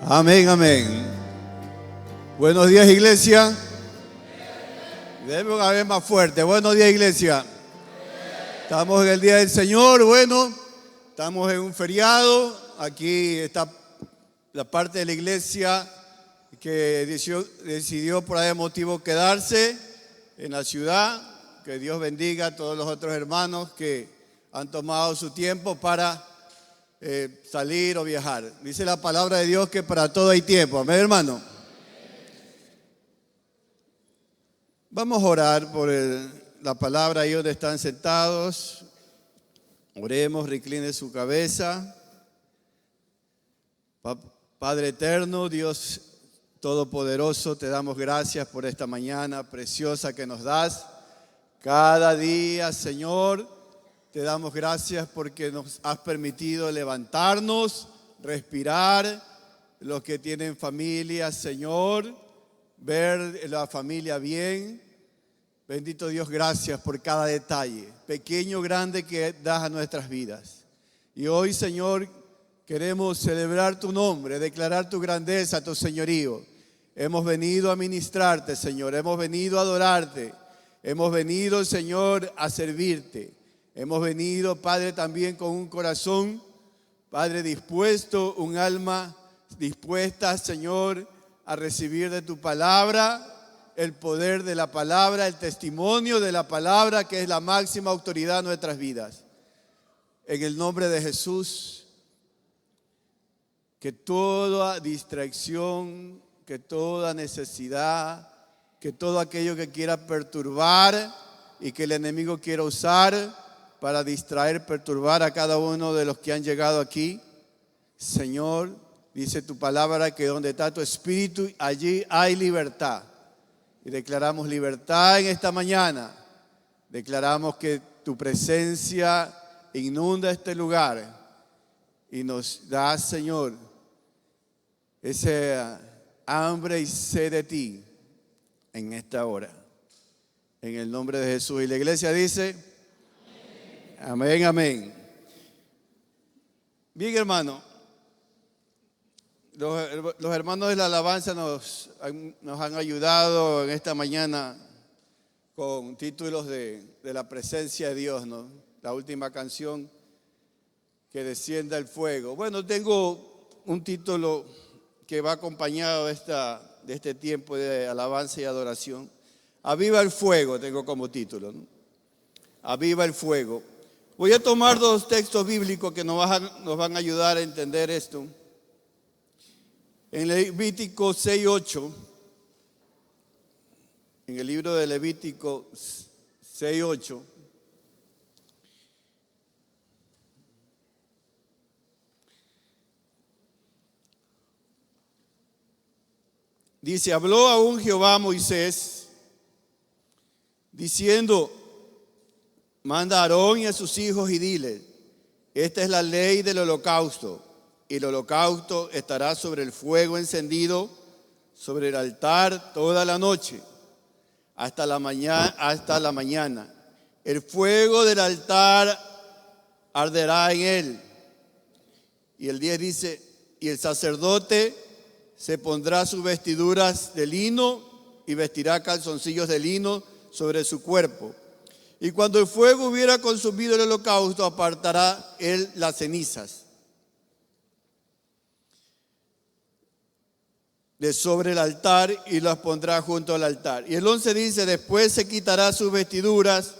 Amén, amén. Buenos días, iglesia. Debemos haber más fuerte. Buenos días, iglesia. Estamos en el día del Señor. Bueno, estamos en un feriado. Aquí está la parte de la iglesia que decidió por algún motivo quedarse en la ciudad. Que Dios bendiga a todos los otros hermanos que han tomado su tiempo para salir o viajar. Dice la palabra de Dios que para todo hay tiempo. Amén, hermano. Vamos a orar por la palabra ahí donde están sentados. Oremos, recline su cabeza. Padre eterno, Dios todopoderoso, te damos gracias por esta mañana preciosa que nos das. Cada día, Señor, te damos gracias porque nos has permitido levantarnos, respirar. Los que tienen familia, Señor, ver la familia bien. Bendito Dios, gracias por cada detalle, pequeño o grande que das a nuestras vidas. Y hoy, Señor, queremos celebrar tu nombre, declarar tu grandeza, tu señorío. Hemos venido a ministrarte, Señor, hemos venido a adorarte, hemos venido, Señor, a servirte. Hemos venido, Padre, también con un corazón, Padre, dispuesto, un alma dispuesta, Señor, a recibir de tu palabra, el poder de la palabra, el testimonio de la palabra, que es la máxima autoridad en nuestras vidas. En el nombre de Jesús, que toda distracción, que toda necesidad, que todo aquello que quiera perturbar y que el enemigo quiera usar para distraer, perturbar a cada uno de los que han llegado aquí, Señor, dice tu palabra que donde está tu espíritu, allí hay libertad. Y declaramos libertad en esta mañana. Declaramos que tu presencia inunda este lugar y nos da, Señor, esa hambre y sed de ti en esta hora. En el nombre de Jesús. Y la iglesia dice, amén, amén. Bien, hermano. Los hermanos de la alabanza nos han ayudado en esta mañana con títulos de la presencia de Dios, ¿no? La última canción, que descienda el fuego. Bueno, tengo un título que va acompañado de este tiempo de alabanza y adoración. Aviva el fuego, tengo como título, ¿no? Aviva el fuego. Voy a tomar dos textos bíblicos que nos van a ayudar a entender esto. En Levítico 6:8, en el libro de Levítico 6:8, dice, habló aún Jehová a Moisés, diciendo, manda a Aarón y a sus hijos y dile, esta es la ley del holocausto. Y el holocausto estará sobre el fuego encendido, sobre el altar toda la noche, hasta la mañana. El fuego del altar arderá en él. Y el 10 dice, y el sacerdote se pondrá sus vestiduras de lino y vestirá calzoncillos de lino sobre su cuerpo. Y cuando el fuego hubiera consumido el holocausto, apartará él las cenizas de sobre el altar y las pondrá junto al altar. Y el 11 dice, después se quitará sus vestiduras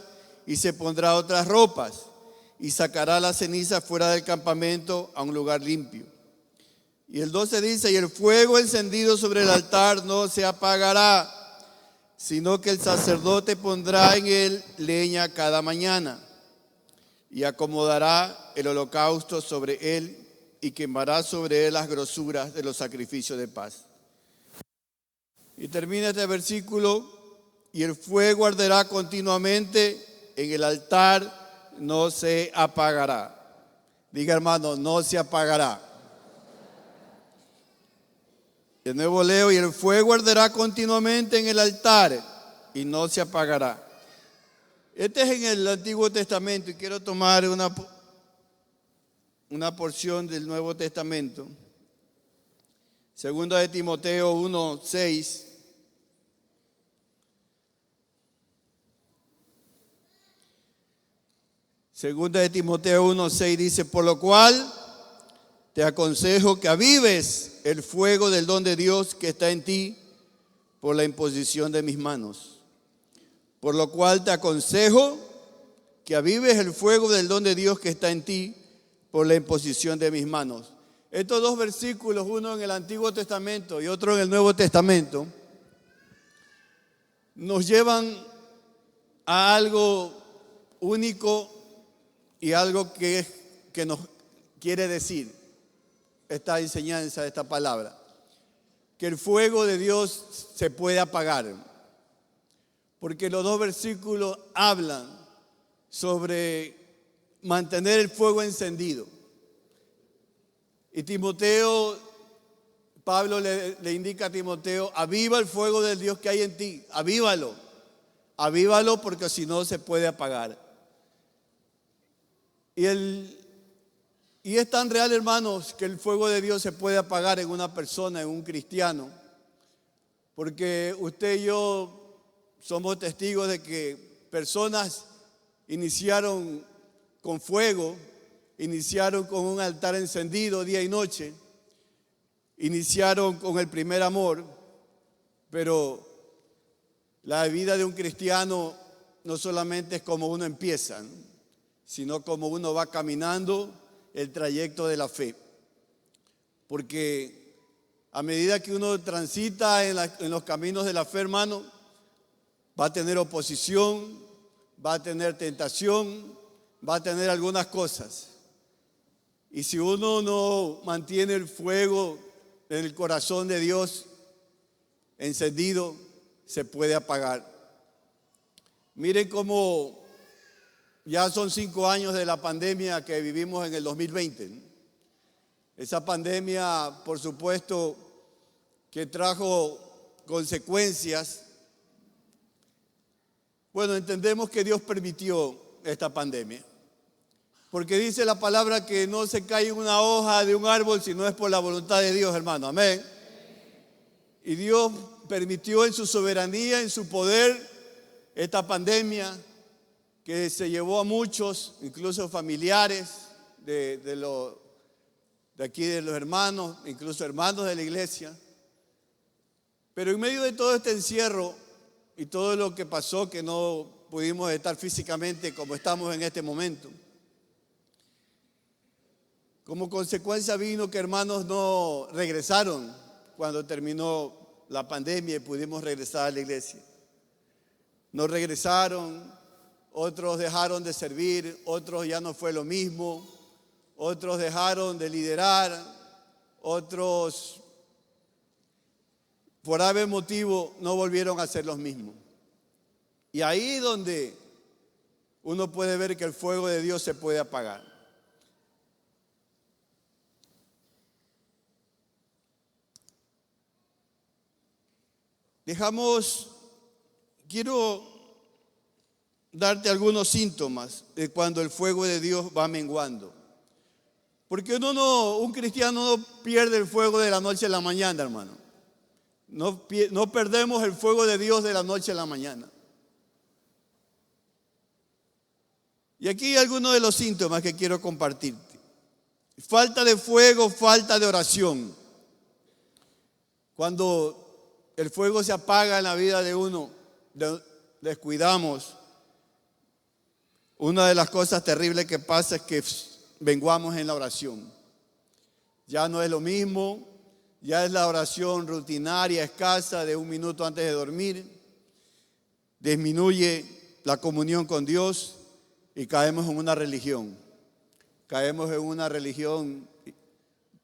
y se pondrá otras ropas y sacará la ceniza fuera del campamento a un lugar limpio. Y el 12 dice, y el fuego encendido sobre el altar no se apagará, sino que el sacerdote pondrá en él leña cada mañana y acomodará el holocausto sobre él y quemará sobre él las grosuras de los sacrificios de paz. Y termina este versículo, y el fuego arderá continuamente en el altar, no se apagará. Diga, hermano, no se apagará. De nuevo leo, y el fuego arderá continuamente en el altar y no se apagará. Este es en el Antiguo Testamento y quiero tomar una porción del Nuevo Testamento Segunda de Timoteo 1:6. Segunda de Timoteo 1:6 dice: por lo cual te aconsejo que avives el fuego del don de Dios que está en ti por la imposición de mis manos. Por lo cual te aconsejo que avives el fuego del don de Dios que está en ti por la imposición de mis manos. Estos dos versículos, uno en el Antiguo Testamento y otro en el Nuevo Testamento, nos llevan a algo único y algo que nos quiere decir esta enseñanza, esta palabra: que el fuego de Dios se puede apagar. Porque los dos versículos hablan sobre mantener el fuego encendido. Y Pablo le indica a Timoteo: aviva el fuego del Dios que hay en ti, avívalo, avívalo, porque si no se puede apagar. Y es tan real, hermanos, que el fuego de Dios se puede apagar en una persona, en un cristiano, porque usted y yo somos testigos de que personas iniciaron con fuego, iniciaron con un altar encendido día y noche, iniciaron con el primer amor, pero la vida de un cristiano no solamente es como uno empieza, ¿no?, sino como uno va caminando el trayecto de la fe. Porque a medida que uno transita en los caminos de la fe, hermano, va a tener oposición, va a tener tentación, va a tener algunas cosas. Y si uno no mantiene el fuego en el corazón de Dios encendido, se puede apagar. Miren cómo ya son 5 años de la pandemia que vivimos en el 2020. Esa pandemia, por supuesto, que trajo consecuencias. Bueno, entendemos que Dios permitió esta pandemia, porque dice la palabra que no se cae una hoja de un árbol si no es por la voluntad de Dios, hermano. Amén. Y Dios permitió en su soberanía, en su poder, esta pandemia que se llevó a muchos, incluso familiares de aquí de los hermanos, incluso hermanos de la iglesia. Pero en medio de todo este encierro y todo lo que pasó, que no pudimos estar físicamente como estamos en este momento, como consecuencia vino que hermanos no regresaron cuando terminó la pandemia y pudimos regresar a la iglesia. No regresaron. Otros dejaron de servir, otros ya no fue lo mismo, otros dejaron de liderar, otros por algún motivo no volvieron a ser los mismos. Y ahí donde uno puede ver que el fuego de Dios se puede apagar. Quiero darte algunos síntomas de cuando el fuego de Dios va menguando. Porque un cristiano no pierde el fuego de la noche a la mañana, hermano. No perdemos el fuego de Dios de la noche a la mañana. Y aquí hay algunos de los síntomas que quiero compartirte. Falta de fuego, falta de oración. Cuando el fuego se apaga en la vida de uno, descuidamos. Una de las cosas terribles que pasa es que menguamos en la oración. Ya no es lo mismo, ya es la oración rutinaria, escasa, de 1 minuto antes de dormir. Disminuye la comunión con Dios y caemos en una religión. Caemos en una religión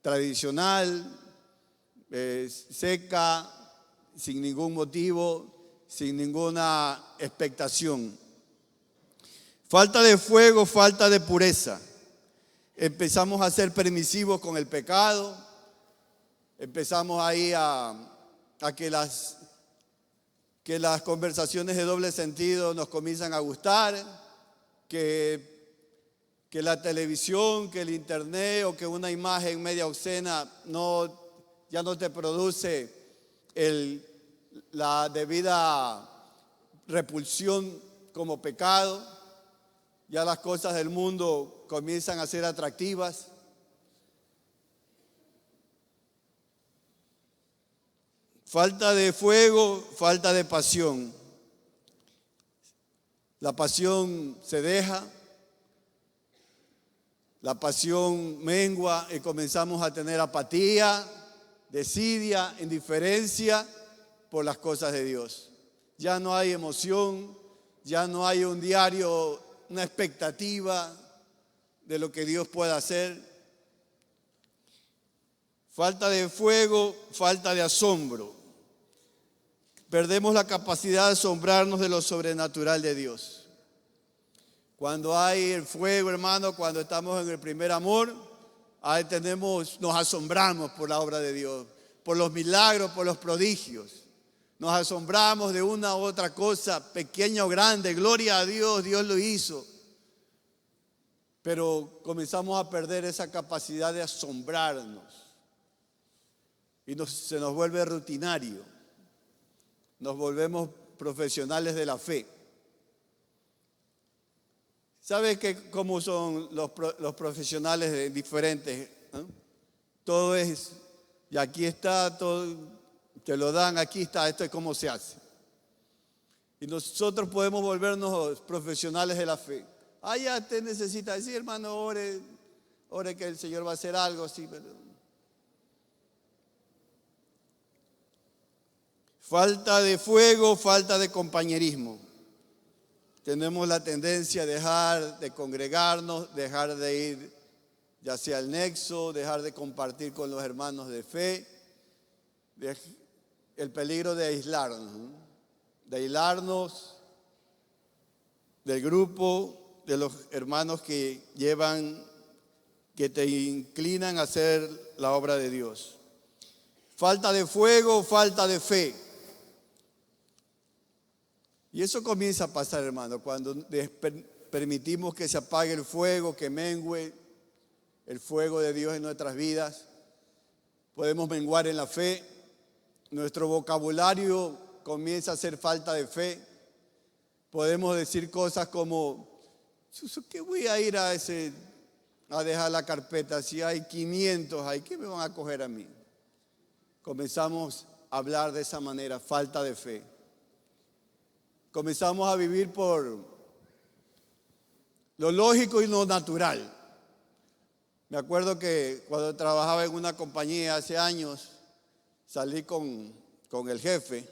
tradicional, seca, sin ningún motivo, sin ninguna expectación. Falta de fuego, falta de pureza. Empezamos a ser permisivos con el pecado. Empezamos ahí a que las conversaciones de doble sentido nos comienzan a gustar, que la televisión, que el internet o que una imagen media obscena no ya no te produce la debida repulsión como pecado, ya las cosas del mundo comienzan a ser atractivas. Falta de fuego, falta de pasión. La pasión se deja, la pasión mengua y comenzamos a tener apatía, desidia, indiferencia por las cosas de Dios. Ya no hay emoción, ya no hay un diario, una expectativa de lo que Dios pueda hacer. Falta de fuego, falta de asombro. Perdemos la capacidad de asombrarnos de lo sobrenatural de Dios. Cuando hay el fuego, hermano, cuando estamos en el primer amor, ahí nos asombramos por la obra de Dios, por los milagros, por los prodigios. Nos asombramos de una u otra cosa, pequeña o grande. Gloria a Dios, Dios lo hizo. Pero comenzamos a perder esa capacidad de asombrarnos. Y se nos vuelve rutinario. Nos volvemos profesionales de la fe. ¿Sabes cómo son los profesionales diferentes? Todo es, y aquí está, todo te lo dan, aquí está, esto es cómo se hace. Y nosotros podemos volvernos profesionales de la fe. Ya te necesita decir, hermano, ore que el Señor va a hacer algo así. Pero falta de fuego, falta de compañerismo. Tenemos la tendencia a dejar de congregarnos, dejar de ir ya sea al nexo, dejar de compartir con los hermanos de fe. El peligro de aislarnos del grupo, de los hermanos que te inclinan a hacer la obra de Dios. Falta de fuego, falta de fe. Y eso comienza a pasar, hermano, cuando permitimos que se apague el fuego, que mengue el fuego de Dios en nuestras vidas. Podemos menguar en la fe. Nuestro vocabulario comienza a ser falta de fe. Podemos decir cosas como, ¿qué voy a ir a dejar la carpeta? Si hay 500 ahí, ¿qué me van a coger a mí? Comenzamos a hablar de esa manera, falta de fe. Comenzamos a vivir por lo lógico y lo natural. Me acuerdo que cuando trabajaba en una compañía hace años, salí con el jefe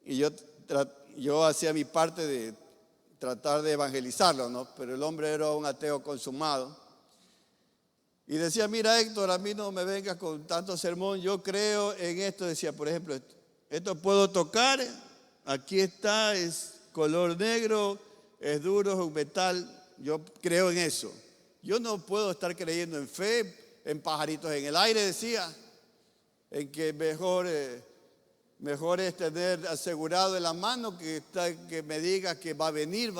y yo hacía mi parte de tratar de evangelizarlo, ¿no? Pero el hombre era un ateo consumado. Y decía, mira Héctor, a mí no me vengas con tanto sermón, yo creo en esto. Decía, por ejemplo, esto puedo tocar, aquí está, es color negro, es duro, es un metal, yo creo en eso. Yo no puedo estar creyendo en fe, en pajaritos en el aire, decía, en que mejor es tener asegurado en la mano que me diga que va a venir.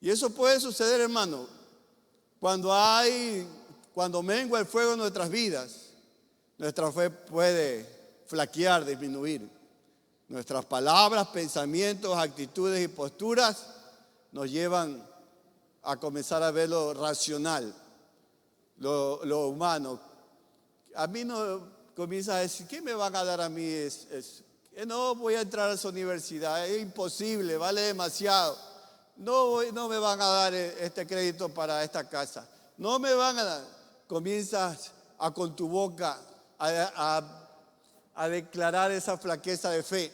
Y eso puede suceder, hermano, cuando mengua el fuego en nuestras vidas, nuestra fe puede flaquear, disminuir. Nuestras palabras, pensamientos, actitudes y posturas nos llevan a comenzar a ver lo racional, lo humano. A mí no comienza a decir, ¿qué me van a dar a mí? No voy a entrar a esa universidad, es imposible, vale demasiado. No me van a dar este crédito para esta casa. No me van a dar. Comienzas con tu boca a declarar esa flaqueza de fe.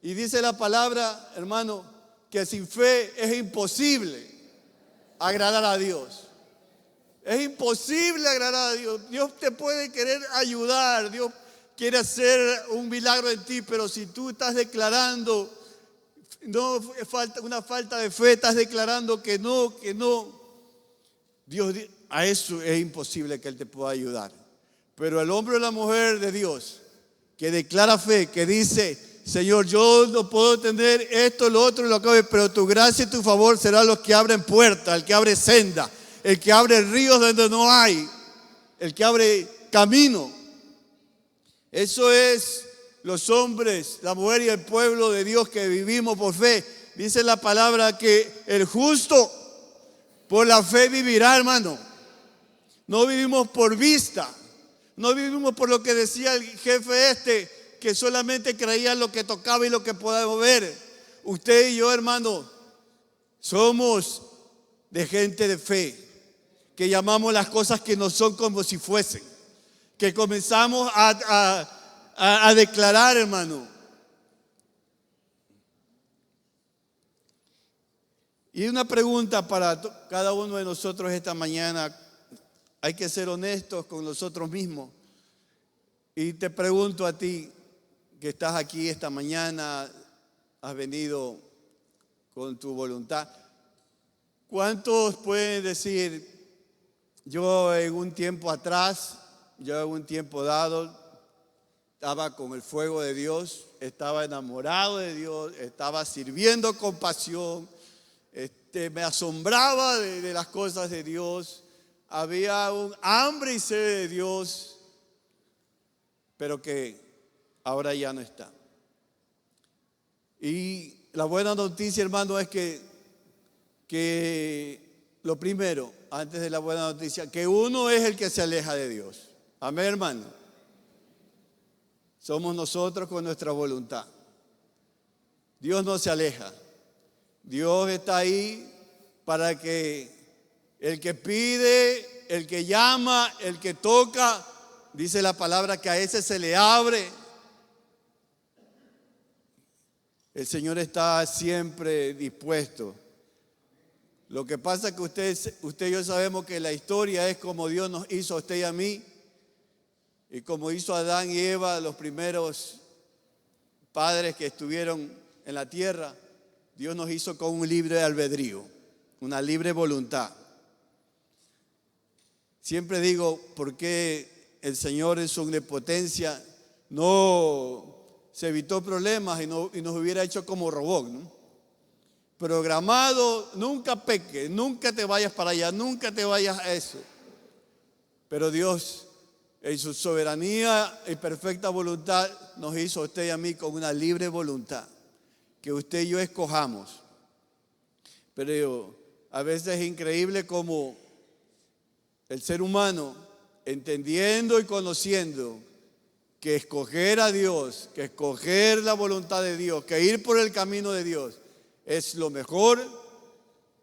Y dice la palabra, hermano, que sin fe es imposible agradar a Dios. Es imposible agradar a Dios. Dios te puede querer ayudar, Dios quiere hacer un milagro en ti, pero si tú estás declarando una falta de fe, estás declarando que no, Dios, a eso es imposible que Él te pueda ayudar. Pero el hombre o la mujer de Dios que declara fe, que dice, Señor, yo no puedo tener esto, lo otro, lo que, pero tu gracia y tu favor serán los que abren puertas, el que abre senda, el que abre ríos donde no hay, el que abre camino. Eso es los hombres, la mujer y el pueblo de Dios que vivimos por fe. Dice la palabra que el justo por la fe vivirá, hermano. No vivimos por vista. No vivimos por lo que decía el jefe que solamente creía en lo que tocaba y lo que podemos ver. Usted y yo, hermano, somos de gente de fe, que llamamos las cosas que no son como si fuesen, que comenzamos a declarar, hermano. Y una pregunta para cada uno de nosotros esta mañana. Hay que ser honestos con nosotros mismos. Y te pregunto a ti que estás aquí esta mañana, has venido con tu voluntad. ¿Cuántos pueden decir, yo en un tiempo atrás, yo en un tiempo dado, estaba con el fuego de Dios, estaba enamorado de Dios, estaba sirviendo con pasión, me asombraba de las cosas de Dios, había un hambre y sed de Dios, pero que ahora ya no está? Y la buena noticia, hermano, es que lo primero, antes de la buena noticia, que uno es el que se aleja de Dios. Amén, hermano. Somos nosotros con nuestra voluntad. Dios no se aleja. Dios está ahí para que el que pide, el que llama, el que toca, dice la palabra que a ese se le abre. El Señor está siempre dispuesto. Lo que pasa es que usted y yo sabemos que la historia es como Dios nos hizo a usted y a mí, y como hizo a Adán y Eva, los primeros padres que estuvieron en la tierra. Dios nos hizo con un libre albedrío, una libre voluntad. Siempre digo, ¿por qué el Señor en su omnipotencia no se evitó problemas y nos hubiera hecho como robot, ¿no? Programado, nunca peque, nunca te vayas para allá, nunca te vayas a eso. Pero Dios, en su soberanía y perfecta voluntad, nos hizo a usted y a mí con una libre voluntad, que usted y yo escojamos. Pero a veces es increíble cómo el ser humano, entendiendo y conociendo que escoger a Dios, que escoger la voluntad de Dios, que ir por el camino de Dios es lo mejor,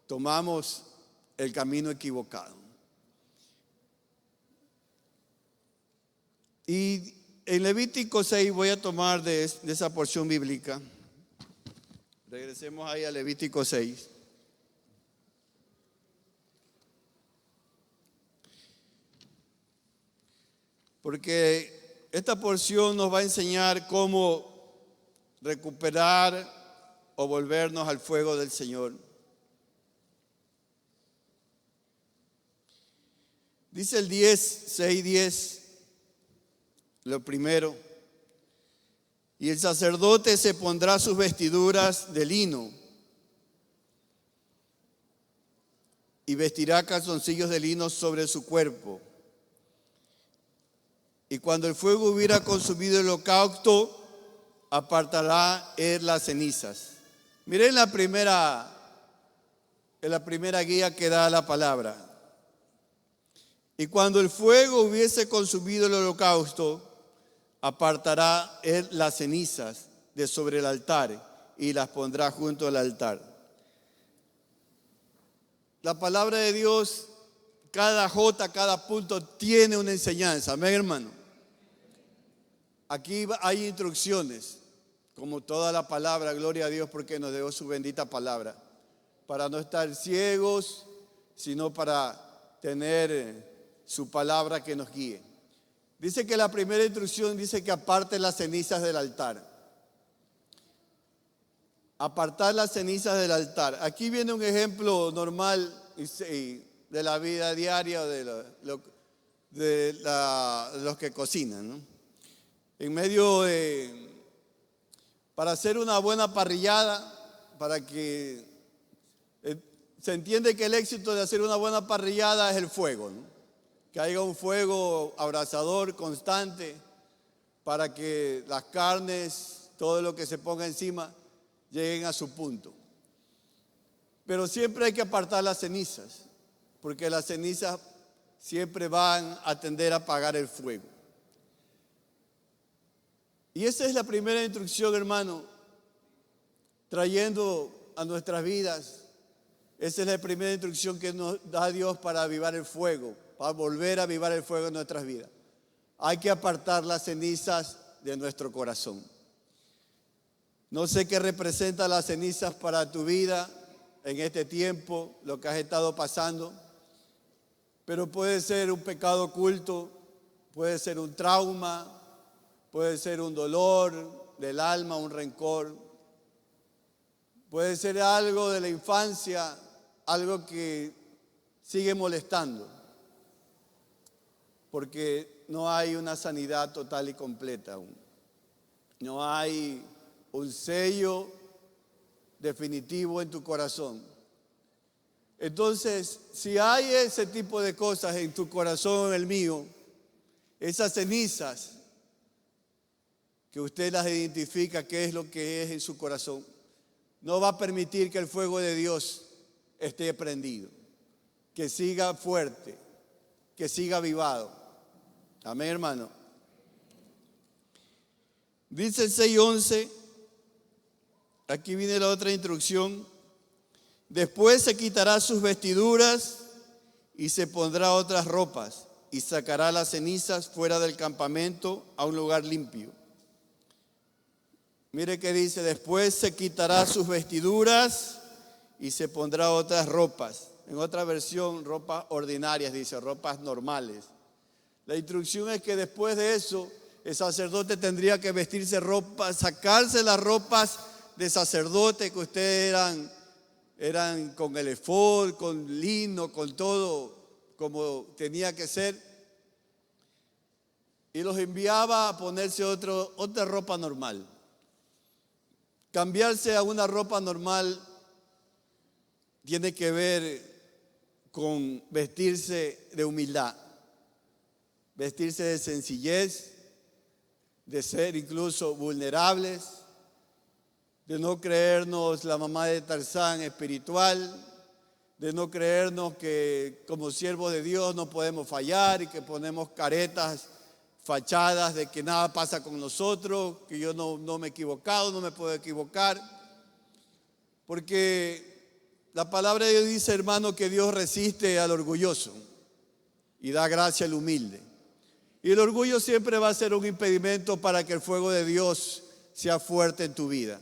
tomamos el camino equivocado. Y en Levítico 6 voy a tomar de esa porción bíblica. Regresemos ahí a Levítico 6. Porque esta porción nos va a enseñar cómo recuperar o volvernos al fuego del Señor. Dice el 6:10, lo primero. Y el sacerdote se pondrá sus vestiduras de lino y vestirá calzoncillos de lino sobre su cuerpo. Y cuando el fuego hubiera consumido el holocausto, apartará él las cenizas. Miren en la primera guía que da la palabra. Y cuando el fuego hubiese consumido el holocausto, apartará él las cenizas de sobre el altar y las pondrá junto al altar. La palabra de Dios, cada jota, cada punto tiene una enseñanza. Amén, hermano. Aquí hay instrucciones, como toda la palabra, gloria a Dios porque nos dio su bendita palabra, para no estar ciegos, sino para tener su palabra que nos guíe. Dice que la primera instrucción dice que aparte las cenizas del altar. Apartar las cenizas del altar. Aquí viene un ejemplo normal de la vida diaria de los que cocinan, ¿no? En medio de, para hacer una buena parrillada, para que se entiende que el éxito de hacer una buena parrillada es el fuego, ¿no? Que haya un fuego abrasador, constante, para que las carnes, todo lo que se ponga encima, lleguen a su punto. Pero siempre hay que apartar las cenizas, porque las cenizas siempre van a tender a apagar el fuego. Y esa es la primera instrucción, hermano, trayendo a nuestras vidas. Esa es la primera instrucción que nos da Dios para avivar el fuego, para volver a avivar el fuego en nuestras vidas. Hay que apartar las cenizas de nuestro corazón. No sé qué representa las cenizas para tu vida en este tiempo, lo que has estado pasando, pero puede ser un pecado oculto, puede ser un trauma, puede ser un dolor del alma, un rencor, puede ser algo de la infancia, algo que sigue molestando, porque no hay una sanidad total y completa aún. No hay un sello definitivo en tu corazón. Entonces, si hay ese tipo de cosas en tu corazón, en el mío, esas cenizas que usted las identifica, qué es lo que es en su corazón, no va a permitir que el fuego de Dios esté prendido, que siga fuerte, que siga avivado. Amén, hermano. Dice el 6:11, aquí viene la otra instrucción. Después se quitará sus vestiduras y se pondrá otras ropas y sacará las cenizas fuera del campamento a un lugar limpio. Mire que dice, después se quitará sus vestiduras y se pondrá otras ropas. En otra versión, ropas ordinarias, dice, ropas normales. La instrucción es que después de eso, el sacerdote tendría que vestirse ropas, sacarse las ropas de sacerdote que ustedes eran con el efod, con lino, con todo como tenía que ser, y los enviaba a ponerse otra ropa normal. Cambiarse a una ropa normal tiene que ver con vestirse de humildad, vestirse de sencillez, de ser incluso vulnerables, de no creernos la mamá de Tarzán espiritual, de no creernos que como siervos de Dios no podemos fallar y que ponemos caretas, fachadas de que nada pasa con nosotros, que yo no me he equivocado, no me puedo equivocar. Porque la palabra de Dios dice, hermano, que Dios resiste al orgulloso y da gracia al humilde. Y el orgullo siempre va a ser un impedimento para que el fuego de Dios sea fuerte en tu vida.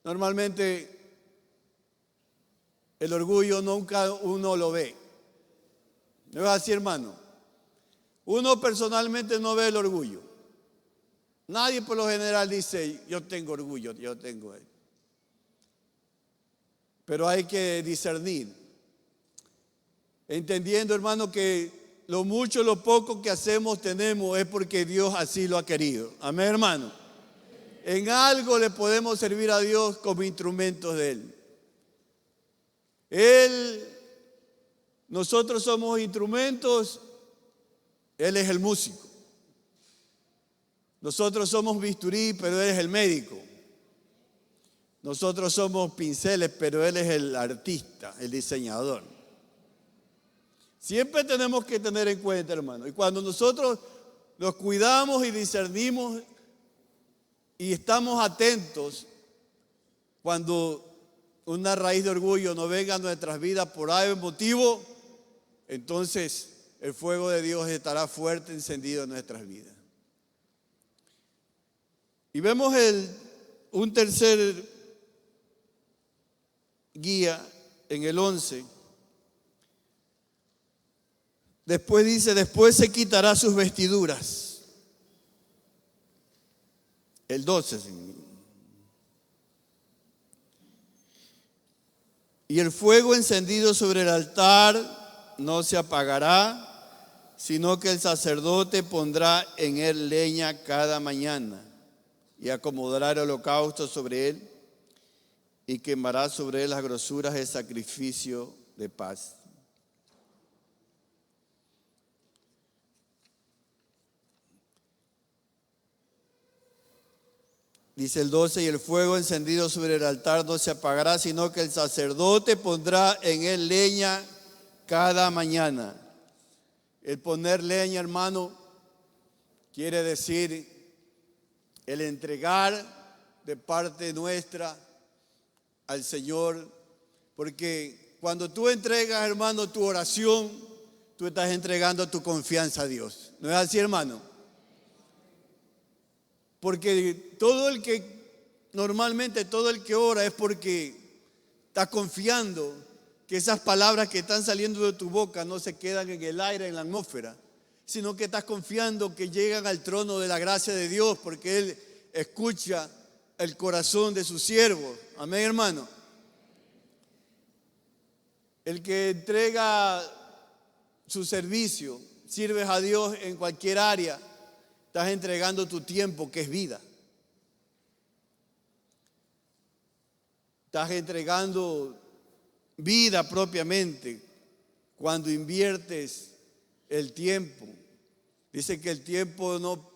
Normalmente el orgullo nunca uno lo ve. ¿No es así, hermano? Uno personalmente no ve el orgullo. Nadie por lo general dice, yo tengo orgullo, yo tengo. Pero hay que discernir. Entendiendo, hermano, que lo mucho, lo poco que hacemos, tenemos, es porque Dios así lo ha querido. Amén, hermano. En algo le podemos servir a Dios como instrumentos de Él. Nosotros somos instrumentos, Él es el músico. Nosotros somos bisturí, pero Él es el médico. Nosotros somos pinceles, pero Él es el artista, el diseñador. Siempre tenemos que tener en cuenta, hermano. Y cuando nosotros los cuidamos y discernimos y estamos atentos, cuando una raíz de orgullo no venga a nuestras vidas por algún motivo, entonces el fuego de Dios estará fuerte encendido en nuestras vidas. Y vemos un tercer guía en el 11. Después dice, después se quitará sus vestiduras. El 12. Y el fuego encendido sobre el altar no se apagará, sino que el sacerdote pondrá en él leña cada mañana y acomodará el holocausto sobre él y quemará sobre él las grosuras del sacrificio de paz. Dice el 12, y el fuego encendido sobre el altar no se apagará, sino que el sacerdote pondrá en él leña cada mañana. El poner leña, hermano, quiere decir el entregar de parte nuestra al Señor, porque cuando tú entregas, hermano, tu oración, tú estás entregando tu confianza a Dios. ¿No es así, hermano? Porque normalmente todo el que ora es porque está confiando que esas palabras que están saliendo de tu boca no se quedan en el aire, en la atmósfera, sino que estás confiando que llegan al trono de la gracia de Dios, porque Él escucha el corazón de sus siervos. Amén, hermano. El que entrega su servicio, sirves a Dios en cualquier área, estás entregando tu tiempo, que es vida. Estás entregando vida propiamente cuando inviertes el tiempo. Dice que el tiempo no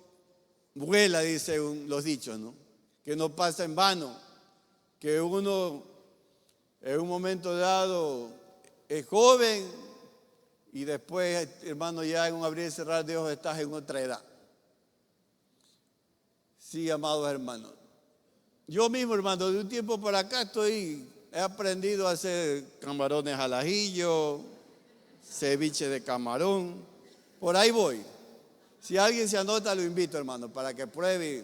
vuela, dicen los dichos, ¿no? Que no pasa en vano, que uno en un momento dado es joven y después, hermano, ya en un abrir y cerrar de ojos estás en otra edad. Sí, amados hermanos. Yo mismo, hermano, de un tiempo para acá he aprendido a hacer camarones al ajillo, ceviche de camarón. Por ahí voy. Si alguien se anota, lo invito, hermano, para que pruebe.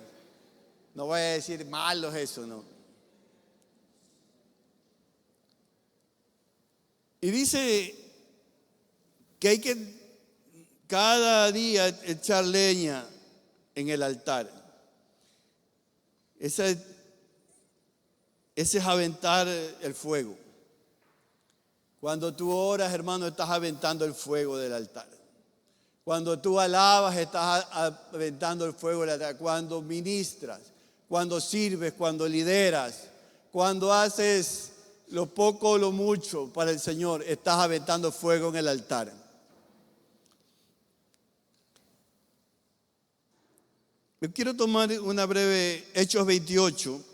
No voy a decir malos eso, no. Y dice que hay que cada día echar leña en el altar. Ese es aventar el fuego. Cuando tú oras, hermano, estás aventando el fuego del altar. Cuando tú alabas, estás aventando el fuego del altar. Cuando ministras, cuando sirves, cuando lideras, cuando haces lo poco o lo mucho para el Señor, estás aventando fuego en el altar. Yo quiero tomar una breve, Hechos 28.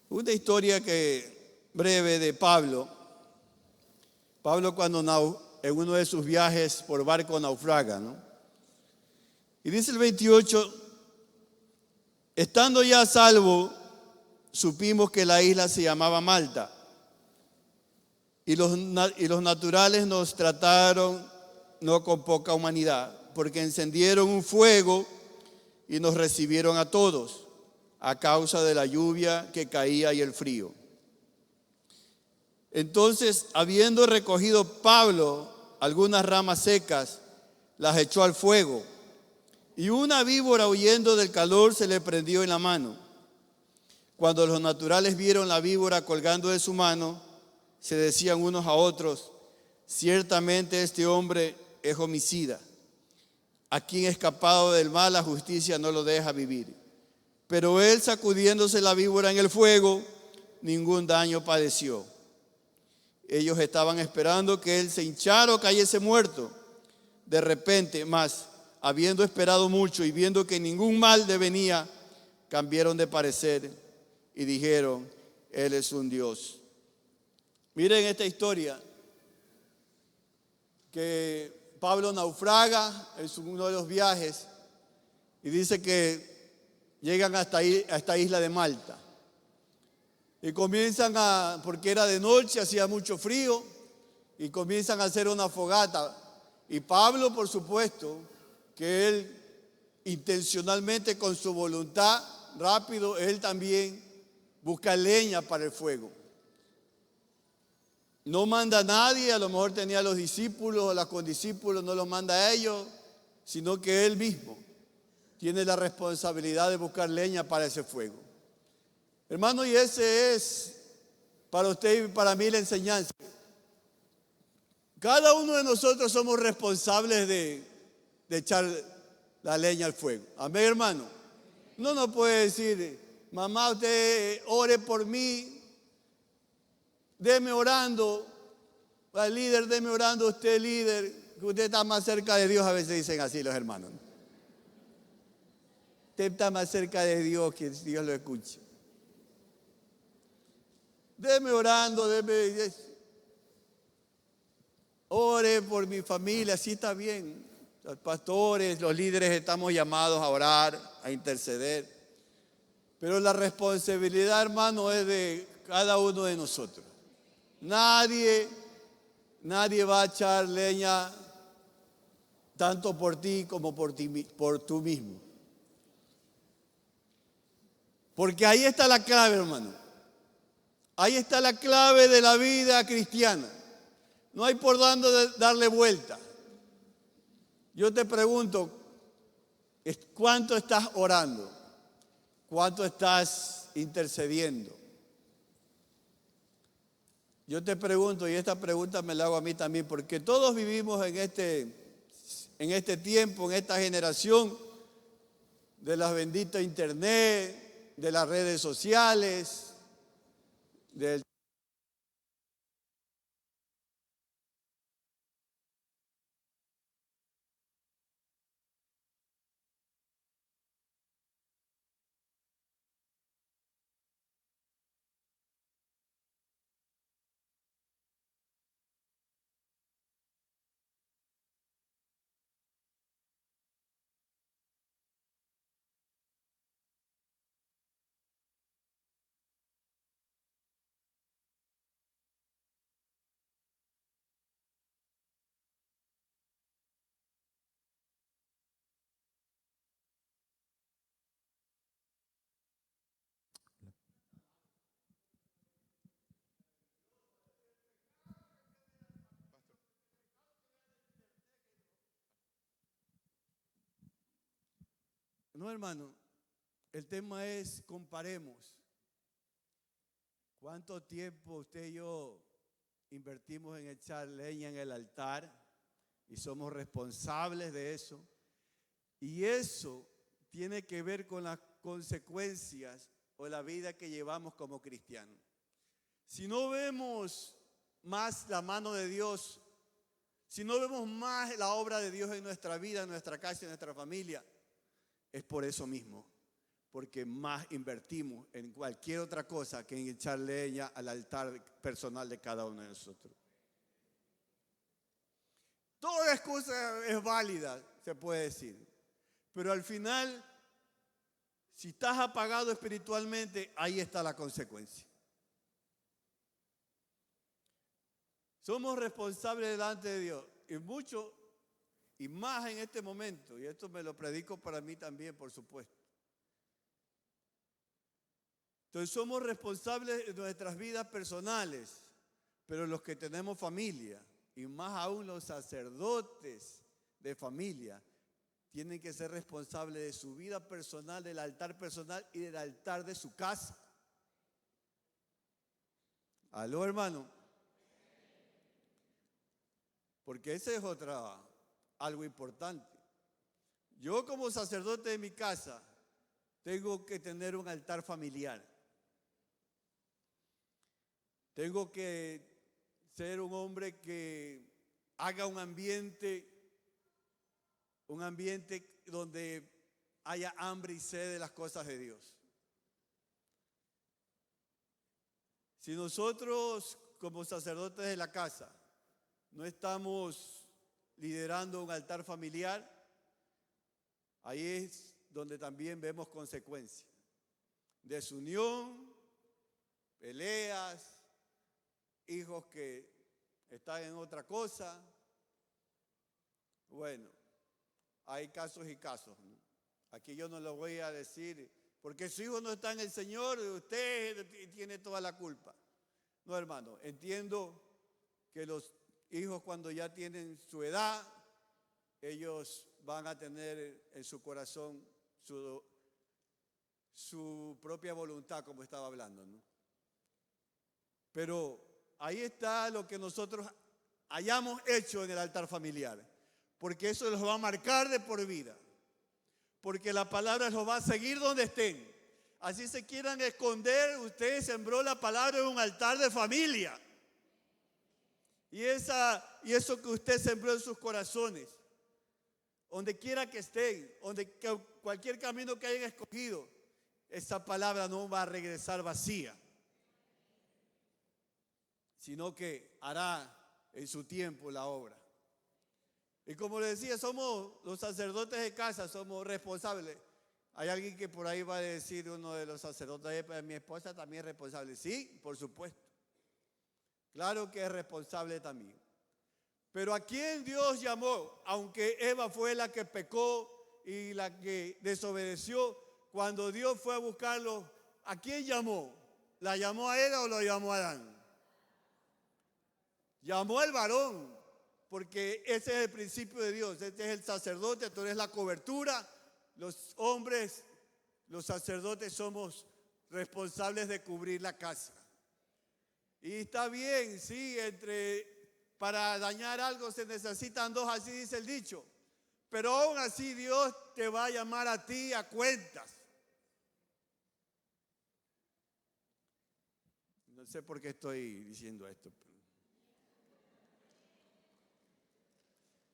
Una historia breve de Pablo. Pablo cuando en uno de sus viajes por barco naufraga, ¿no? Y dice el 28, estando ya a salvo, supimos que la isla se llamaba Malta. Y los naturales nos trataron no con poca humanidad, porque encendieron un fuego y nos recibieron a todos, a causa de la lluvia que caía y el frío. Entonces, habiendo recogido Pablo algunas ramas secas, las echó al fuego, y una víbora, huyendo del calor, se le prendió en la mano. Cuando los naturales vieron la víbora colgando de su mano, se decían unos a otros, ciertamente este hombre es homicida. A quien escapado del mal, la justicia no lo deja vivir. Pero él, sacudiéndose la víbora en el fuego, ningún daño padeció. Ellos estaban esperando que él se hinchara o cayese muerto. De repente, mas, habiendo esperado mucho y viendo que ningún mal le venía, cambiaron de parecer y dijeron, él es un Dios. Miren esta historia, que Pablo naufraga en uno de los viajes y dice que llegan hasta ahí, a esta isla de Malta. Y comienzan porque era de noche, hacía mucho frío, y comienzan a hacer una fogata. Y Pablo, por supuesto, que él intencionalmente, con su voluntad, rápido, él también busca leña para el fuego. No manda a nadie, a lo mejor tenía a los discípulos o los condiscípulos, no los manda a ellos, sino que él mismo tiene la responsabilidad de buscar leña para ese fuego. Hermano, y ese es para usted y para mí la enseñanza. Cada uno de nosotros somos responsables de echar la leña al fuego. Amén, hermano. No nos puede decir, mamá, usted ore por mí, deme orando, al líder, deme orando, usted líder, que usted está más cerca de Dios, a veces dicen así los hermanos. Usted está más cerca de Dios, que Dios lo escuche. Deme orando, ore por mi familia, así está bien. Los pastores, los líderes estamos llamados a orar, a interceder. Pero la responsabilidad, hermano, es de cada uno de nosotros. Nadie va a echar leña tanto por ti como por tú mismo. Porque ahí está la clave, hermano. Ahí está la clave de la vida cristiana. No hay por dónde darle vuelta. Yo te pregunto, ¿cuánto estás orando? ¿Cuánto estás intercediendo? Yo te pregunto, y esta pregunta me la hago a mí también, porque todos vivimos en este tiempo, en esta generación de las benditas internet, de las redes sociales, del No, hermano, el tema es comparemos. ¿Cuánto tiempo usted y yo invertimos en echar leña en el altar y somos responsables de eso? Y eso tiene que ver con las consecuencias o la vida que llevamos como cristianos. Si no vemos más la mano de Dios, si no vemos más la obra de Dios en nuestra vida, en nuestra casa, en nuestra familia, es por eso mismo, porque más invertimos en cualquier otra cosa que en echar leña al altar personal de cada uno de nosotros. Toda excusa es válida, se puede decir, pero al final, si estás apagado espiritualmente, ahí está la consecuencia. Somos responsables delante de Dios, y mucho, y más en este momento, y esto me lo predico para mí también, por supuesto. Entonces somos responsables de nuestras vidas personales, pero los que tenemos familia, y más aún los sacerdotes de familia, tienen que ser responsables de su vida personal, del altar personal y del altar de su casa. ¿Aló, hermano? Porque ese es algo importante. Yo como sacerdote de mi casa tengo que tener un altar familiar. Tengo que ser un hombre que haga un ambiente donde haya hambre y sed de las cosas de Dios. Si nosotros como sacerdotes de la casa no estamos liderando un altar familiar, ahí es donde también vemos consecuencias. Desunión, peleas, hijos que están en otra cosa. Bueno, hay casos y casos, ¿no? Aquí yo no lo voy a decir, porque su hijo no está en el Señor, usted tiene toda la culpa. No, hermano, entiendo que los hijos cuando ya tienen su edad, ellos van a tener en su corazón su propia voluntad, como estaba hablando, ¿no? Pero ahí está lo que nosotros hayamos hecho en el altar familiar, porque eso los va a marcar de por vida, porque la palabra los va a seguir donde estén. así se quieran esconder, usted sembró la palabra en un altar de familia. Y eso que usted sembró en sus corazones, donde quiera que estén, cualquier camino que hayan escogido, esa palabra no va a regresar vacía, sino que hará en su tiempo la obra. Y como le decía, somos los sacerdotes de casa, somos responsables. Hay alguien que por ahí va a decir, uno de los sacerdotes, mi esposa también es responsable. Sí, por supuesto. Claro que es responsable también. Pero ¿a quién Dios llamó? Aunque Eva fue la que pecó y la que desobedeció, cuando Dios fue a buscarlo, ¿a quién llamó? ¿La llamó a Eva o lo llamó a Adán? Llamó al varón, porque ese es el principio de Dios. Este es el sacerdote, tú eres la cobertura. Los hombres, los sacerdotes, somos responsables de cubrir la casa. Y está bien, sí, para dañar algo se necesitan dos, así dice el dicho. Pero aún así Dios te va a llamar a ti a cuentas. No sé por qué estoy diciendo esto.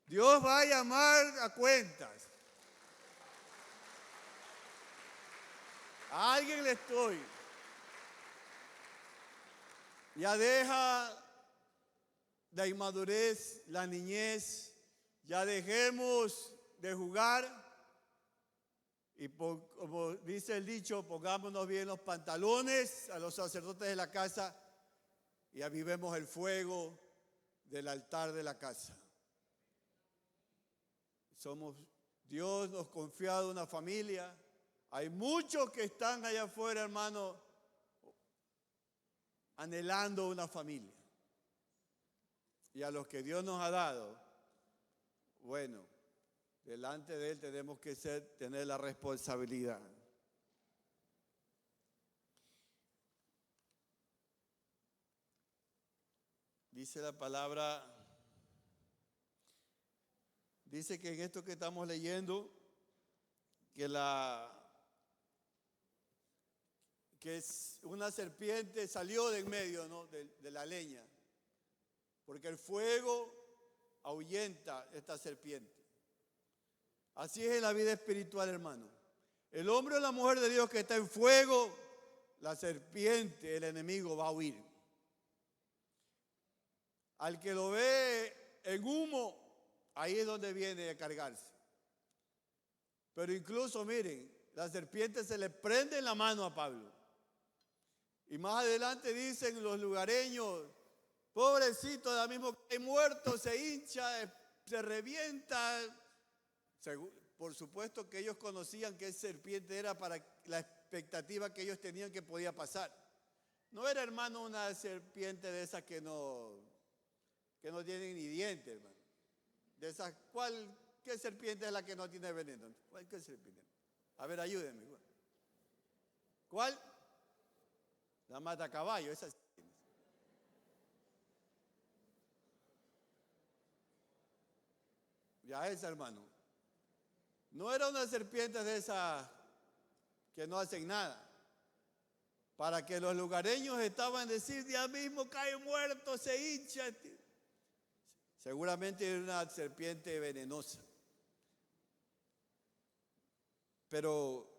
Dios va a llamar a cuentas. A alguien le estoy. Ya deja la inmadurez, la niñez, ya dejemos de jugar y como dice el dicho, pongámonos bien los pantalones a los sacerdotes de la casa y avivemos el fuego del altar de la casa. Dios nos ha confiado una familia. Hay muchos que están allá afuera, hermano, anhelando una familia. Y a los que Dios nos ha dado, bueno, delante de Él tenemos que tener la responsabilidad. Dice la palabra, dice que en esto que estamos leyendo, que es una serpiente salió de en medio, ¿no?, de la leña, porque el fuego ahuyenta esta serpiente. Así es en la vida espiritual, hermano. El hombre o la mujer de Dios que está en fuego, la serpiente, el enemigo, va a huir. Al que lo ve en humo, ahí es donde viene a cargarse. Pero incluso, miren, la serpiente se le prende en la mano a Pablo. Y más adelante dicen los lugareños, pobrecito, ahora mismo cae muerto, se hincha, se revienta. Por supuesto que ellos conocían que esa serpiente era para la expectativa que ellos tenían que podía pasar. No era, hermano, una serpiente de esas que no tienen ni dientes, hermano. De esas, ¿qué serpiente es la que no tiene veneno? ¿Qué serpiente? A ver, ayúdenme. ¿Cuál? La matacaballo, esa. Ya esa, hermano. No era una serpiente de esas que no hacen nada. Para que los lugareños estaban decir, ya mismo cae muerto, se hincha. Seguramente era una serpiente venenosa. Pero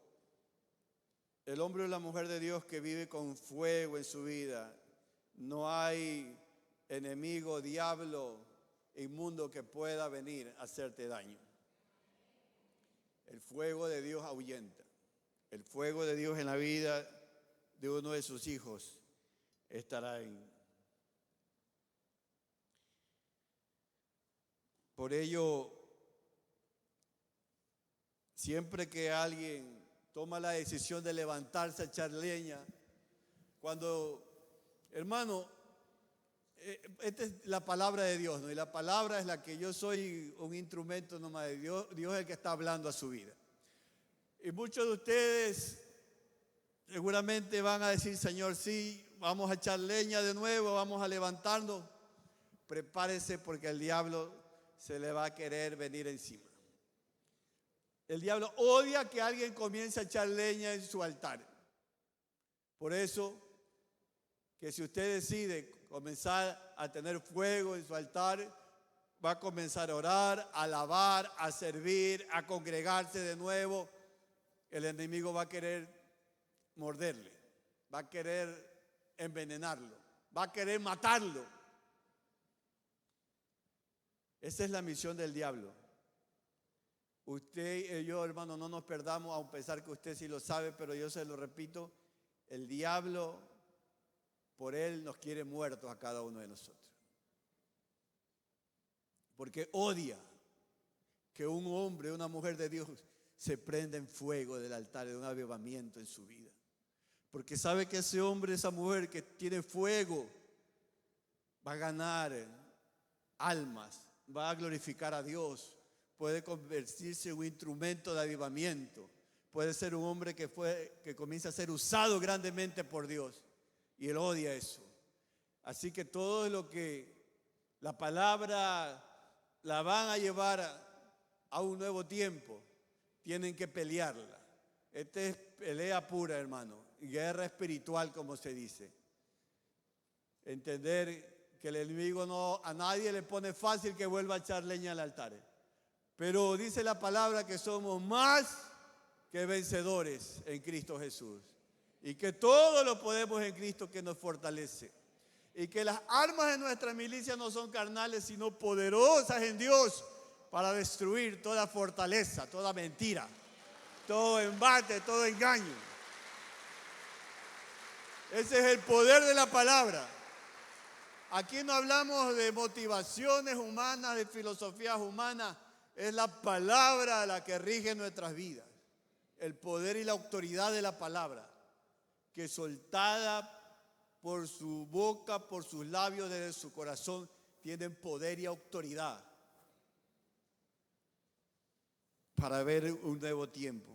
el hombre o la mujer de Dios que vive con fuego en su vida, no hay enemigo, diablo, inmundo que pueda venir a hacerte daño. El fuego de Dios ahuyenta. El fuego de Dios en la vida de uno de sus hijos estará en. Por ello, siempre que alguien toma la decisión de levantarse a echar leña, hermano, esta es la palabra de Dios, ¿no? Y la palabra es la que yo soy un instrumento nomás de Dios. Dios es el que está hablando a su vida. Y muchos de ustedes seguramente van a decir, Señor, sí, vamos a echar leña de nuevo, vamos a levantarnos. Prepárese porque el diablo se le va a querer venir encima. El diablo odia que alguien comience a echar leña en su altar. Por eso, que si usted decide comenzar a tener fuego en su altar, va a comenzar a orar, a alabar, a servir, a congregarse de nuevo, el enemigo va a querer morderle, va a querer envenenarlo, va a querer matarlo. Esa es la misión del diablo. Usted y yo, hermano, no nos perdamos, a pesar que usted sí lo sabe, pero yo se lo repito, el diablo, por él nos quiere muertos a cada uno de nosotros. Porque odia que un hombre, una mujer de Dios se prenda en fuego del altar de un avivamiento en su vida. Porque sabe que ese hombre, esa mujer que tiene fuego, va a ganar almas, va a glorificar a Dios, puede convertirse en un instrumento de avivamiento, puede ser un hombre que comienza a ser usado grandemente por Dios, y él odia eso. Así que todo lo que la palabra la van a llevar a un nuevo tiempo, tienen que pelearla. Esta es pelea pura, hermano, guerra espiritual, como se dice. Entender que el enemigo a nadie le pone fácil que vuelva a echar leña al altar. Pero dice la palabra que somos más que vencedores en Cristo Jesús. Y que todo lo podemos en Cristo que nos fortalece. Y que las armas de nuestra milicia no son carnales, sino poderosas en Dios para destruir toda fortaleza, toda mentira, todo embate, todo engaño. Ese es el poder de la palabra. Aquí no hablamos de motivaciones humanas, de filosofías humanas. Es la palabra la que rige nuestras vidas. El poder y la autoridad de la palabra, que soltada por su boca, por sus labios, desde su corazón, tienen poder y autoridad para ver un nuevo tiempo.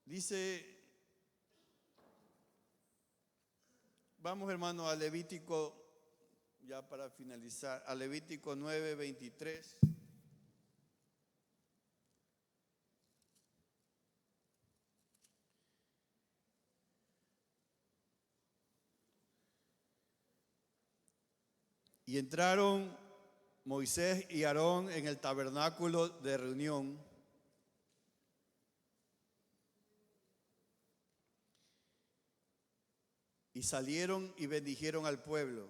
Dice, vamos hermano a Levítico, ya para finalizar, a Levítico 9:23. Y entraron Moisés y Aarón en el tabernáculo de reunión. Y salieron y bendijeron al pueblo.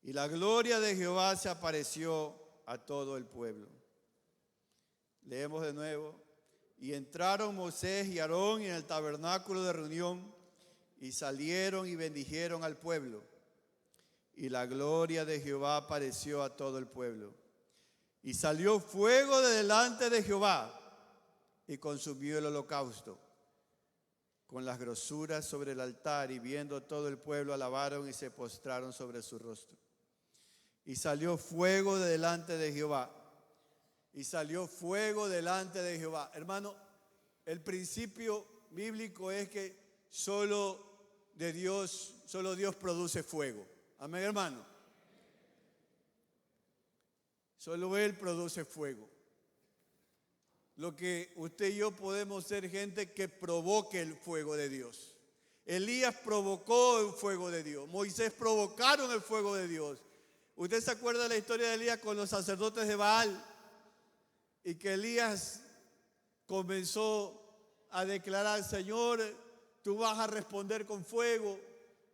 Y la gloria de Jehová se apareció a todo el pueblo. Leemos de nuevo. Y entraron Moisés y Aarón en el tabernáculo de reunión. Y salieron y bendijeron al pueblo. Y la gloria de Jehová apareció a todo el pueblo. Y salió fuego de delante de Jehová y consumió el holocausto con las grosuras sobre el altar. Y viendo todo el pueblo, alabaron y se postraron sobre su rostro. Y salió fuego de delante de Jehová. Y salió fuego delante de Jehová. Hermano, el principio bíblico es que solo Dios produce fuego. Amén, hermano. Solo Él produce fuego. Lo que usted y yo podemos ser gente que provoque el fuego de Dios. Elías provocó el fuego de Dios. Moisés provocaron el fuego de Dios. ¿Usted se acuerda de la historia de Elías con los sacerdotes de Baal? Y que Elías comenzó a declarar: Señor, tú vas a responder con fuego.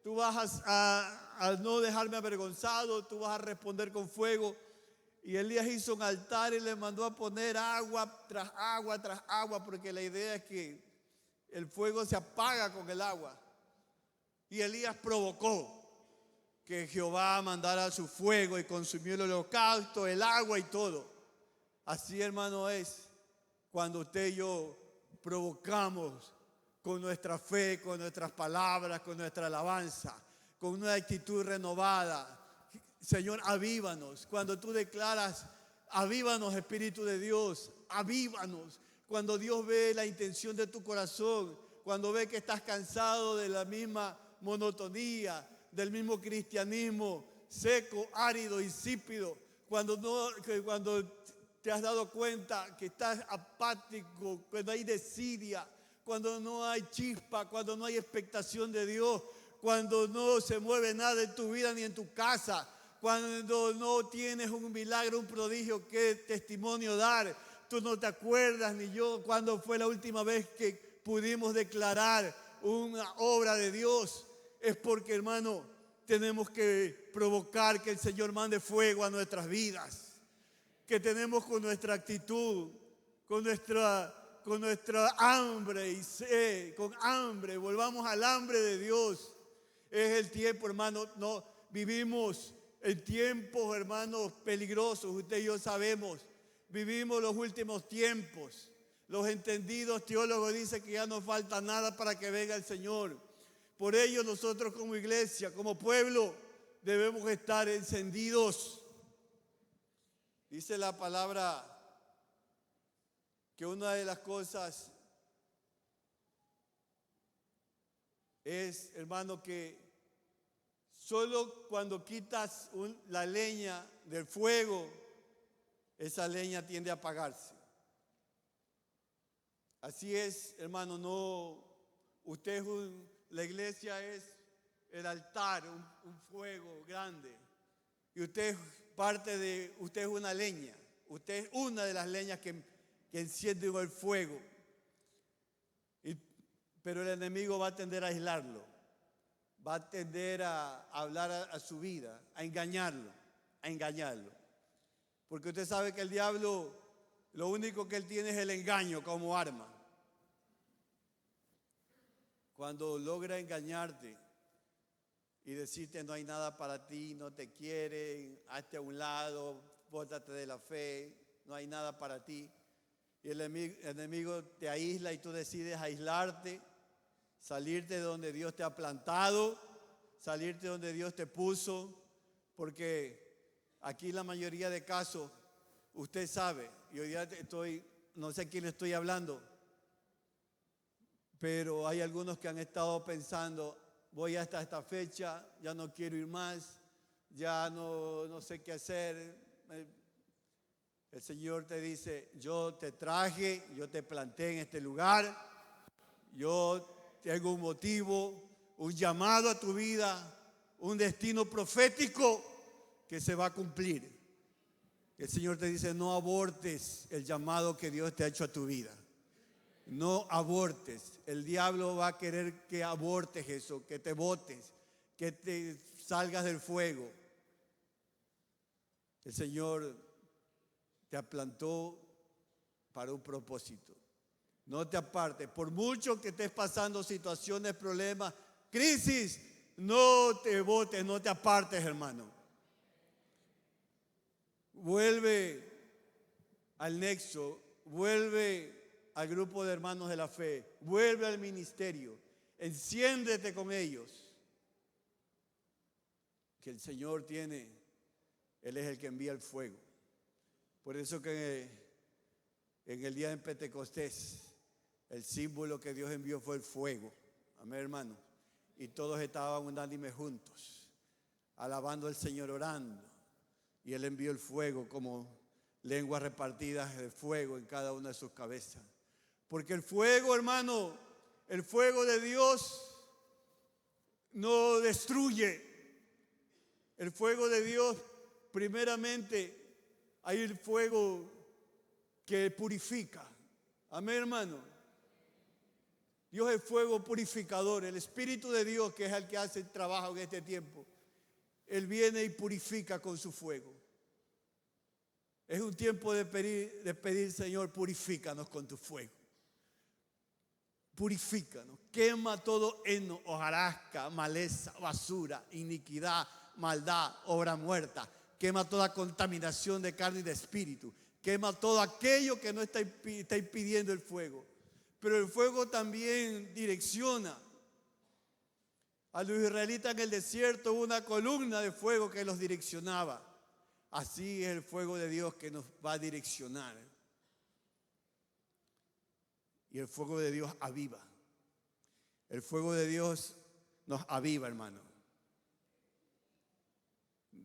Tú vas a no dejarme avergonzado, tú vas a responder con fuego. Y Elías hizo un altar y le mandó a poner agua tras agua tras agua, porque la idea es que el fuego se apaga con el agua. Y Elías provocó que Jehová mandara su fuego y consumió el holocausto, el agua y todo. Así, hermano, es cuando usted y yo provocamos con nuestra fe, con nuestras palabras, con nuestra alabanza, con una actitud renovada. Señor, avívanos. Cuando tú declaras: avívanos, Espíritu de Dios, avívanos. Cuando Dios ve la intención de tu corazón, cuando ve que estás cansado de la misma monotonía, del mismo cristianismo seco, árido, insípido, cuando te has dado cuenta que estás apático, cuando hay desidia, cuando no hay chispa, cuando no hay expectación de Dios, cuando no se mueve nada en tu vida ni en tu casa, cuando no tienes un milagro, un prodigio que testimonio dar. Tú no te acuerdas ni yo cuándo fue la última vez que pudimos declarar una obra de Dios. Es porque, hermano, tenemos que provocar que el Señor mande fuego a nuestras vidas. Que tenemos con nuestra actitud, con nuestra hambre y sed, con hambre, volvamos al hambre de Dios. Es el tiempo, hermano, no vivimos en tiempos, hermanos, peligrosos. Usted y yo sabemos, vivimos los últimos tiempos. Los entendidos teólogos dicen que ya no falta nada para que venga el Señor. Por ello nosotros como iglesia, como pueblo, debemos estar encendidos. Dice la palabra que una de las cosas es, hermano, que solo cuando quitas la leña del fuego, esa leña tiende a apagarse. Así es, hermano, la iglesia es el altar, un fuego grande. Y usted es una leña, usted es una de las leñas que encienden el fuego. Pero el enemigo va a tender a aislarlo, va a tender a hablar a su vida, a engañarlo. Porque usted sabe que el diablo, lo único que él tiene es el engaño como arma. Cuando logra engañarte y decirte no hay nada para ti, no te quieren, hazte a un lado, bótate de la fe, no hay nada para ti. Y el enemigo te aísla y tú decides aislarte, salirte de donde Dios te ha plantado, salirte de donde Dios te puso, porque aquí la mayoría de casos, usted sabe, y hoy día no sé a quién le estoy hablando, pero hay algunos que han estado pensando, voy hasta esta fecha, ya no quiero ir más, ya no sé qué hacer. El Señor te dice, yo te traje, yo te planté en este lugar, yo tengo un motivo, un llamado a tu vida, un destino profético que se va a cumplir. El Señor te dice, no abortes el llamado que Dios te ha hecho a tu vida. No abortes. El diablo va a querer que abortes eso, que te botes, que te salgas del fuego. El Señor te plantó para un propósito. No te apartes. Por mucho que estés pasando situaciones, problemas, crisis, no te botes, no te apartes, hermano. Vuelve al nexo, vuelve al grupo de hermanos de la fe, vuelve al ministerio, enciéndete con ellos. Que el Señor Él es el que envía el fuego. Por eso que en el día de Pentecostés, el símbolo que Dios envió fue el fuego. Amén, hermano. Y todos estaban unánime juntos, alabando al Señor, orando. Y Él envió el fuego como lenguas repartidas de fuego en cada una de sus cabezas. Porque el fuego, hermano, el fuego de Dios no destruye. El fuego de Dios, primeramente, hay el fuego que purifica. Amén, hermano. Dios es fuego purificador. El Espíritu de Dios, que es el que hace el trabajo en este tiempo, Él viene y purifica con su fuego. Es un tiempo de pedir, Señor, purifícanos con tu fuego. Purifícanos, quema todo heno, hojarasca, maleza, basura, iniquidad, maldad, obra muerta. Quema toda contaminación de carne y de espíritu. Quema todo aquello que no está impidiendo el fuego. Pero el fuego también direcciona. A los israelitas en el desierto hubo una columna de fuego que los direccionaba. Así es el fuego de Dios que nos va a direccionar. Y el fuego de Dios aviva. El fuego de Dios nos aviva, hermano.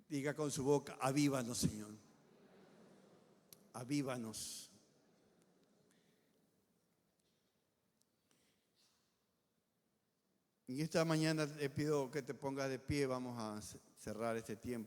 Diga con su boca, avívanos, Señor. avívanos. Y esta mañana te pido que te pongas de pie, vamos a cerrar este tiempo.